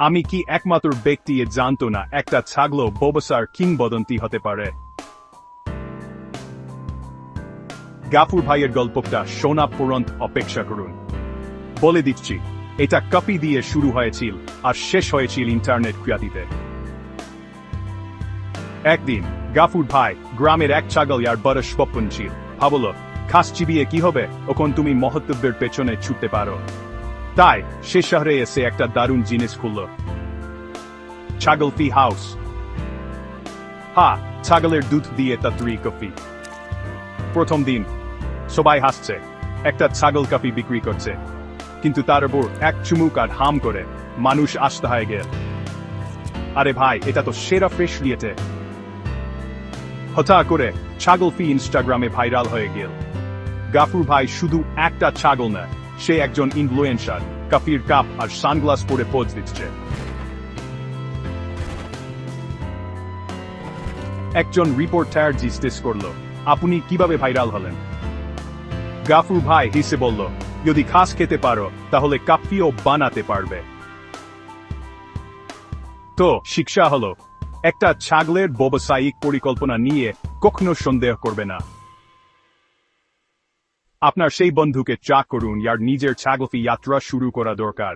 আমি কি একমাত্র ব্যক্তি এ জানতো না একটা ছাগল ব্যবসার কিংবদন্তি হতে পারে? গাফুর ভাইয়ের গল্পটা শোনা পর্যন্ত অপেক্ষা করুন। বলে দিচ্ছি, এটা কপি দিয়ে শুরু হয়েছিল আর শেষ হয়েছিল ইন্টারনেট ক্রিয়াতিতে। একদিন গাফুর ভাই গ্রামের এক ছাগল আর বড় স্বপ্ন ছিল। ভাবল, ঘাস চিবিয়ে কি হবে, ওখন তুমি মহত্বের পেছনে ছুটতে পারো। তাই সে শহরে এসে একটা দারুণ জিনিস খুলল, ছাগল ফি হাউস। ছাগলের দুধ দিয়ে তৈরি কফি। প্রথম দিন সবাই হাসছে, একটা ছাগল কফি বিক্রি করছে, কিন্তু তার উপর এক চুমুক আর হাম করে মানুষ আসতে হয়ে গেল। আরে ভাই, এটা তো সেরা ফ্রেশ দিয়েছে। হঠাৎ করে ছাগল ফি ইনস্টাগ্রামে ভাইরাল হয়ে গেল। গাফুর ভাই শুধু একটা ছাগল না, সে একজন ইনফ্লুয়েন্সার, কফির কাপ আর সানগ্লাস পরে পোজ দিচ্ছে। একজন রিপোর্টার জিজ্ঞেস করল, আপনি কিভাবে ভাইরাল হলেন? গাফুর ভাই হেসে বলল, যদি ঘাস খেতে পারো তাহলে কফিও বানাতে পারবে। তো শিক্ষা হলো, একটা ছাগলের ব্যবসায়িক পরিকল্পনা নিয়ে কখনো সন্দেহ করবে না। আপনার সেই বন্ধুকে চা করুন আর নিজের ছাগলফি যাত্রা শুরু করা দরকার।